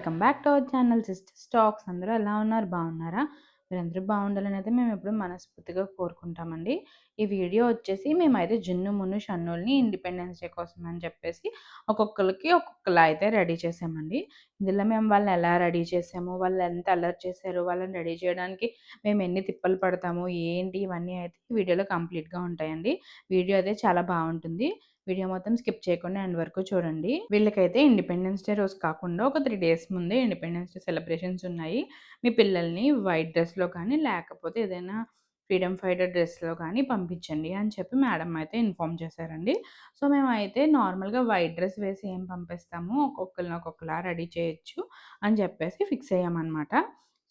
Welcome back to our channel sisters talks. అందరూ ఎలా ఉన్నారు? బాగున్నారా? మీరందరూ బాగుండాలని అయితే మేము ఎప్పుడు మనస్ఫూర్తిగా కోరుకుంటామండి. ఈ వీడియో వచ్చేసి మేమైతే జున్ను, మున్ను, షన్నుల్ని ఇండిపెండెన్స్ డే కోసం అని చెప్పేసి ఒక్కొక్కరికి ఒక్కొక్కలా అయితే రెడీ చేసామండి. ఇందులో మేము వాళ్ళని ఎలా రెడీ చేసాము, వాళ్ళు ఎంత అల్లరి చేశారు, వాళ్ళని రెడీ చేయడానికి మేము ఎన్ని తిప్పలు పడతాము, ఏంటి ఇవన్నీ అయితే ఈ వీడియోలో కంప్లీట్గా ఉంటాయండి. వీడియో అయితే చాలా బాగుంటుంది. వీడియో మొత్తం స్కిప్ చేయకుండా ఎండ్ వరకు చూడండి. వీళ్ళకైతే ఇండిపెండెన్స్ డే రోజు కాకుండా ఒక 3 డేస్ ముందే ఇండిపెండెన్స్ డే సెలబ్రేషన్స్ ఉన్నాయి. మీ పిల్లల్ని వైట్ డ్రెస్‌లో కానీ, లేకపోతే ఏదైనా ఫ్రీడమ్ ఫైటర్ డ్రెస్‌లో కానీ పంపించండి అని చెప్పి మేడం అయితే ఇన్ఫార్మ్ చేశారండి. సో, మేమైతే నార్మల్‌గా వైట్ డ్రెస్ వేసి ఏం పంపిస్తాము, ఒక్కొక్కళ్ళని ఒక్కొక్కలా రెడీ చేయొచ్చు అని చెప్పేసి ఫిక్స్ అయ్యామనమాట.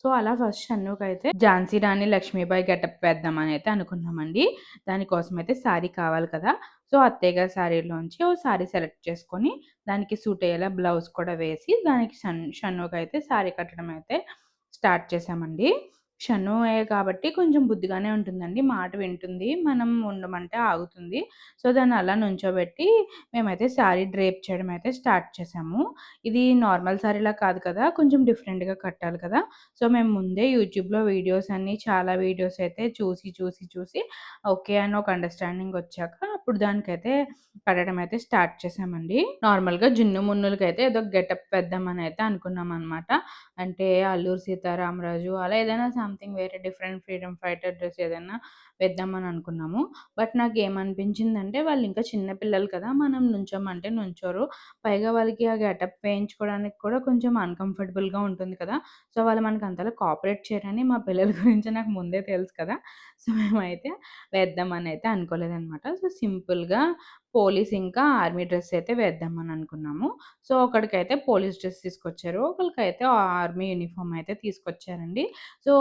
సో, అలా ఫస్ట్ షన్నుకైతే ఝాన్సీ రాణి లక్ష్మీబాయి గెటప్ వేద్దామని అయితే అనుకున్నామండి. దానికోసమైతే శారీ కావాలి కదా! సో, అత్తయ్య గారి శారీలోంచి ఓ శారీ సెలెక్ట్ చేసుకొని, దానికి సూట్ అయ్యేలా బ్లౌజ్ కూడా వేసి, దానికి షన్నుకైతే శారీ కట్టడం అయితే స్టార్ట్ చేశామండి. షన్నుయే కాబట్టి కొంచెం బుద్ధిగానే ఉంటుందండి. మాట వింటుంది. మనం ఉండమంటే ఆగుతుంది. సో, దాన్ని అలా నుంచోబెట్టి మేమైతే శారీ డ్రేప్ చేయడం అయితే స్టార్ట్ చేశాము. ఇది నార్మల్ శారీలా కాదు కదా! కొంచెం డిఫరెంట్‌గా కట్టాలి కదా! సో, మేము ముందే యూట్యూబ్‌లో వీడియోస్ అన్నీ చాలా వీడియోస్ అయితే చూసి ఓకే అని ఒక అండర్‌స్టాండింగ్ వచ్చాక అప్పుడు దానికైతే కట్టడం అయితే స్టార్ట్ చేశామండి. నార్మల్‌గా జున్ను మున్నులకైతే ఏదో గెటప్ వేద్దామని అయితే అనుకున్నామనమాట. అంటే 'అల్లూరి సీతారామరాజు' అలా ఏదైనా సంథింగ్ వేరే డిఫరెంట్ ఫ్రీడమ్ ఫైటర్ డ్రెస్ ఏదైనా వేద్దామని అనుకున్నాము. బట్ నాకేమనిపించిందంటే వాళ్ళింకా చిన్న పిల్లలు కదా! మనం నుంచోమంటే నుంచోరు. పైగా వాళ్ళకి ఆ గెటప్ వేయించుకోవడానికి కూడా కొంచెం అన్‌కంఫర్టబుల్‌గా ఉంటుంది కదా! సో, వాళ్ళు మనకు అంతలా కోఆపరేట్ చేయరని మా పిల్లల గురించి నాకు ముందే తెలుసు కదా! సో, మేమైతే వేద్దామనైతే అనుకోలేదనమాట. సో, సింపుల్‌గా పోలీస్ ఇంకా ఆర్మీ డ్రెస్ అయితే వేద్దామని అనుకున్నాము. సో, ఒకడికైతే పోలీస్ డ్రెస్ తీసుకొచ్చారు. ఒకళ్ళకైతే ఆర్మీ యూనిఫార్మ్ అయితే తీసుకొచ్చారండి. సో,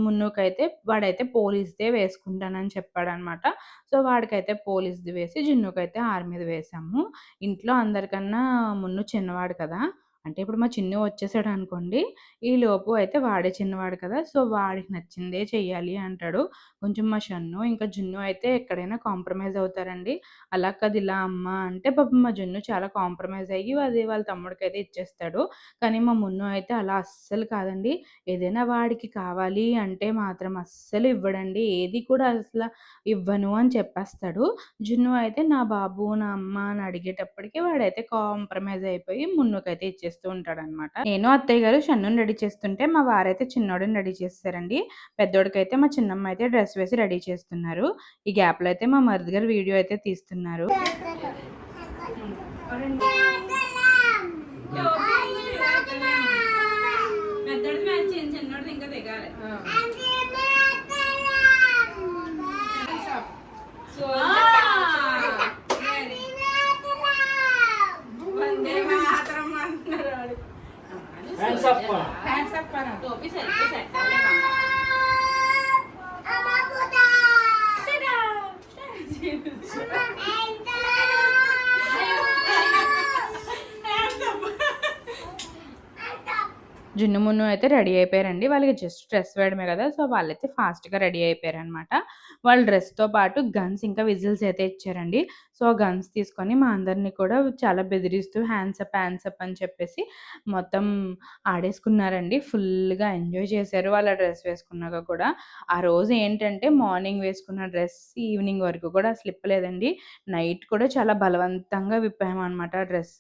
మున్నుకైతే వాడైతే పోలీస్‌దే వేసుకుంటానని చెప్పాడనమాట. సో, వాడికైతే పోలీస్‌ది వేసి, జున్నుకైతే ఆర్మీది వేశాము. ఇంట్లో అందరికన్నా మున్ను చిన్నవాడు కదా! అంటే ఇప్పుడు మా చిన్ను వచ్చేసాడనుకోండి, ఈలోపు అయితే వాడే చిన్నవాడు కదా! సో, వాడికి నచ్చిందే చెయ్యాలి అంటాడు. కొంచెం మా షన్ను, ఇంకా జున్ను అయితే ఎక్కడైనా కాంప్రమైజ్ అవుతారండి. అలా కాదు ఇలా అమ్మ అంటే పాపం మా జున్ను చాలా కాంప్రమైజ్ అయ్యి అది వాళ్ళ తమ్ముడికైతే ఇచ్చేస్తాడు. కానీ మా మున్ను అయితే అలా అస్సలు కాదండి. ఏదైనా వాడికి కావాలి అంటే మాత్రం అస్సలు ఇవ్వడండి. ఏది కూడా అసల ఇవ్వను అని చెప్పేస్తాడు. జున్ను అయితే నా బాబు, నా అమ్మ అని అడిగేటప్పటికి వాడైతే కాంప్రమైజ్ అయిపోయి మున్నుకైతే ఇచ్చేస్తూ ఉంటాడనమాట. నేను అత్తయ్య గారు షన్నుని రెడీ చేస్తుంటే మా వారైతే చిన్నోడిని రెడీ చేసేసారండి. పెద్దోడికైతే మా చిన్నమ్మ అయితే డ్రెస్ వేసి రెడీ చేస్తున్నారు. ఈ గ్యాప్‌లో అయితే మా మరిది గారు వీడియో అయితే తీస్తున్నారు. పెద్దోడిది మ్యాచ్ చేయండి, చిన్నోడిది ఇంకా దిగాలి. సో వందే మాతరం అంటున్నారు. హ్యాండ్స్ అప్ హ్యాండ్స్ అప్ అన్న టోపీ సెట్ సెట్ అవ్వలేమా? జున్ను మున్ను అయితే రెడీ అయిపోయారండి. వాళ్ళకి జస్ట్ డ్రెస్ వేయడమే కదా! సో, వాళ్ళైతే ఫాస్ట్‌గా రెడీ అయిపోయారనమాట. వాళ్ళ డ్రెస్‌తో పాటు గన్స్ ఇంకా విజిల్స్ అయితే ఇచ్చారండి. సో, గన్స్ తీసుకొని మా అందరిని కూడా చాలా బెదిరిస్తూ హ్యాండ్స్ అప్ అని చెప్పేసి మొత్తం ఆడేసుకున్నారండి. ఫుల్‌గా ఎంజాయ్ చేశారు వాళ్ళ డ్రెస్ వేసుకున్నాక కూడా. ఆ రోజు ఏంటంటే మార్నింగ్ వేసుకున్న డ్రెస్ ఈవినింగ్ వరకు కూడా అసలు ఇప్పలేదండి. నైట్ కూడా చాలా బలవంతంగా విప్పామనమాట ఆ డ్రెస్.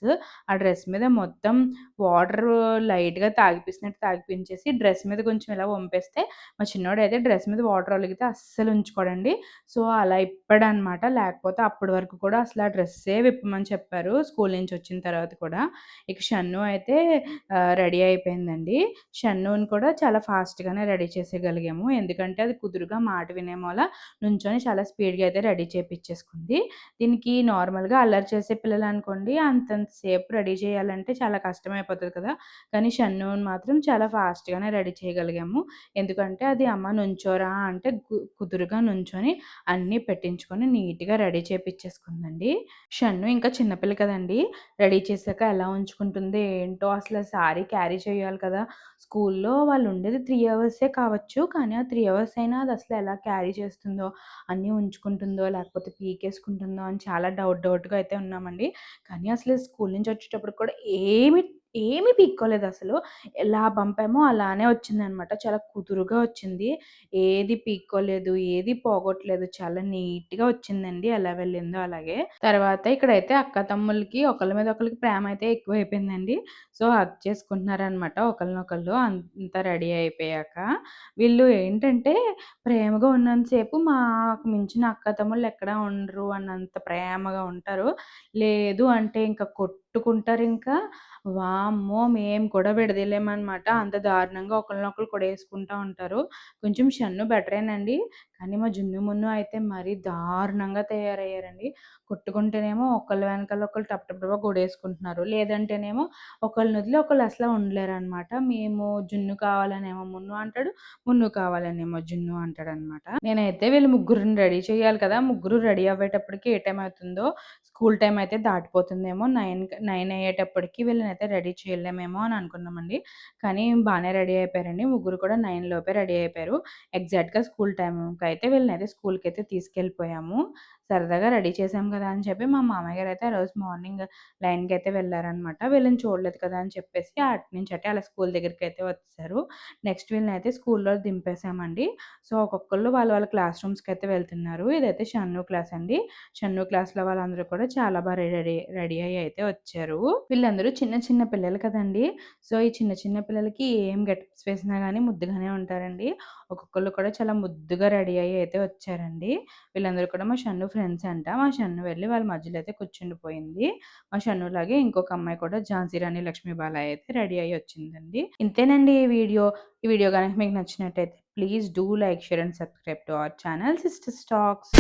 ఆ డ్రెస్ మీద మొత్తం వాటరు లైట్‌గా తాగిపిచ్చినట్టు తాగిపించేసి డ్రెస్ మీద కొంచెం ఇలా వంపేస్తే, మా చిన్నోడైతే డ్రెస్ మీద వాటర్ ఒలిగితే అస్సలు ఉంచుకోడండి. సో, అలా ఇప్పాడనమాట. లేకపోతే అప్పటి వరకు కూడా అసలు ఆ డ్రెస్సే విప్పమని చెప్పారు స్కూల్ నుంచి వచ్చిన తర్వాత కూడా. ఇక షన్ను అయితే రెడీ అయిపోయిందండి. షన్నుని కూడా చాలా ఫాస్ట్‌గానే రెడీ చేసేయగలిగాము. ఎందుకంటే అది కుదురుగా మాట వినే మూల నుంచొని చాలా స్పీడ్‌గా అయితే రెడీ చేపిచ్చేసుకుంది. దీనికి నార్మల్‌గా అల్లరి చేసే పిల్లలనుకోండి అంతంత సేపు రెడీ చేయాలంటే చాలా కష్టమైపోతది కదా! కానీ షన్నుని మాత్రం చాలా ఫాస్ట్‌గానే రెడీ చేయగలిగాము. ఎందుకంటే అది అమ్మ నుంచోరా అంటే కుదురుగా నుంచొని అన్నీ పెట్టించుకొని నీట్‌గా రెడీ చేపిచ్చేసుకుందండి. షన్ను ఇంకా చిన్న పిల్ల కదండీ! రెడీ చేశాక ఎలా ఉంచుకుంటుందో ఏంటో అసలు సారీ క్యారీ చేయాలి కదా! స్కూల్లో వాళ్ళు ఉండేది 3 అవర్సే కావచ్చు. కానీ ఆ 3 అవర్స్ అయినా అది అసలు ఎలా క్యారీ చేస్తుందో, అన్నీ ఉంచుకుంటుందో, లేకపోతే పీకేసుకుంటుందో అని చాలా డౌట్‌గా అయితే ఉన్నామండి. కానీ అసలు స్కూల్ నుంచి వచ్చేటప్పుడు కూడా ఏమి ఏమి పీక్కోలేదసలు. ఎలా పంపామో అలానే వచ్చిందనమాట. చాలా కుదురుగా వచ్చింది. ఏది పీక్కోలేదు, ఏది పోగొట్టలేదు. చాలా నీట్‌గా వచ్చిందండి. ఎలా వెళ్ళిందో అలాగే. తర్వాత ఇక్కడైతే అక్క తమ్ముళ్ళకి ఒకళ్ళ మీద ఒకళ్ళకి ప్రేమయితే ఎక్కువైపోయిందండి. సో, హగ్ చేసుకుంటున్నారనమాట ఒకళ్ళనొకళ్ళు అంతా రెడీ అయిపోయాక. వీళ్ళు ఏంటంటే ప్రేమగా ఉన్నంత సేపు మాకు మించిన అక్క తమ్ముళ్ళు ఎక్కడా ఉండరు అన్నంత ప్రేమగా ఉంటారు. లేదు అంటే ఇంక కొట్టుకుంటారింకా. వామ్మో! మేము కూడా విడదీయలేమనమాట. అంత దారుణంగా ఒకళ్ళనొకళ్ళు కొడేసుకుంటా ఉంటారు. కొంచెం షన్ను బెటరేనండి. కానీ మా జున్ను, మున్ను అయితే మరీ దారుణంగా తయారయ్యారండి. కొట్టుకుంటేనేమో ఒకళ్ళ వెనకాల ఒకళ్ళు టప్ టప్ టపా కొట్టేసుకుంటున్నారు. లేదంటేనేమో ఒకళ్ళని వదిలి ఒకళ్ళు అసల ఉండలేరనమాట. మేము జున్ను కావాలనేమో మున్ను అంటాడు. మున్ను కావాలనేమో జున్ను అంటాడనమాట. నేనైతే వీళ్ళు ముగ్గురిని రెడీ చేయాలి కదా! ముగ్గురు రెడీ అవ్వేటప్పటికి ఏ టైం అవుతుందో స్కూల్ టైమ్ అయితే దాటిపోతుందేమో 9 అయ్యేటప్పటికి వీళ్ళనైతే రెడీ చేయలేమేమో అని అనుకున్నామండి. కానీ బానే రెడీ అయిపోయారండి. ముగ్గురు కూడా 9 లోపే రెడీ అయిపోయారు. ఎగ్జాక్ట్‌గా స్కూల్ టైమ్‌కైతే వీళ్ళనైతే స్కూల్‌కైతే తీసుకెళ్ళిపోయాము. సరదాగా రెడీ చేసాం కదా! అని చెప్పి మా మామయ్య గారైతే ఆ రోజు మార్నింగ్ లైన్‌కైతే వెళ్లారనమాట. వీళ్ళని చూడలేదు కదా! అని చెప్పేసి అటునుంచి అటే అలా స్కూల్ దగ్గరికైతే వచ్చేసారు. నెక్స్ట్ వీళ్ళనైతే స్కూల్‌లో దింపేసామండి. సో, ఒక్కొక్కళ్ళు వాళ్ళ వాళ్ళ క్లాస్ రూమ్స్‌కైతే వెళ్తున్నారు. ఇదైతే షన్ను క్లాస్ అండి. షన్ను క్లాస్‌లో వాళ్ళందరూ కూడా చాలా రెడీ రెడీ అయ్యి అయితే వచ్చారు. వీళ్ళందరూ చిన్న చిన్న పిల్లలు కదండీ! సో, ఈ చిన్న చిన్న పిల్లలకి ఏం గెటప్స్ వేసినా గాని ముద్దుగానే ఉంటారండి. ఒక్కొక్కళ్ళు కూడా చాలా ముద్దుగా రెడీ అయ్యి అయితే వచ్చారండి. వీళ్ళందరూ కూడా మా షన్ను ఫ్రెండ్స్ అంట. మా షన్ను వెళ్లి వాళ్ళ మధ్యలో అయితే కూర్చుండిపోయింది. మా షన్నులాగే ఇంకొక అమ్మాయి కూడా ఝాన్సీ రాణి లక్ష్మీబాయి అయితే రెడీ అయ్యి వచ్చిందండి. ఇంతేనండి ఈ వీడియో. ఈ వీడియో గనక మీకు నచ్చినట్టయితే please do like, share and subscribe to our channel sisters talks.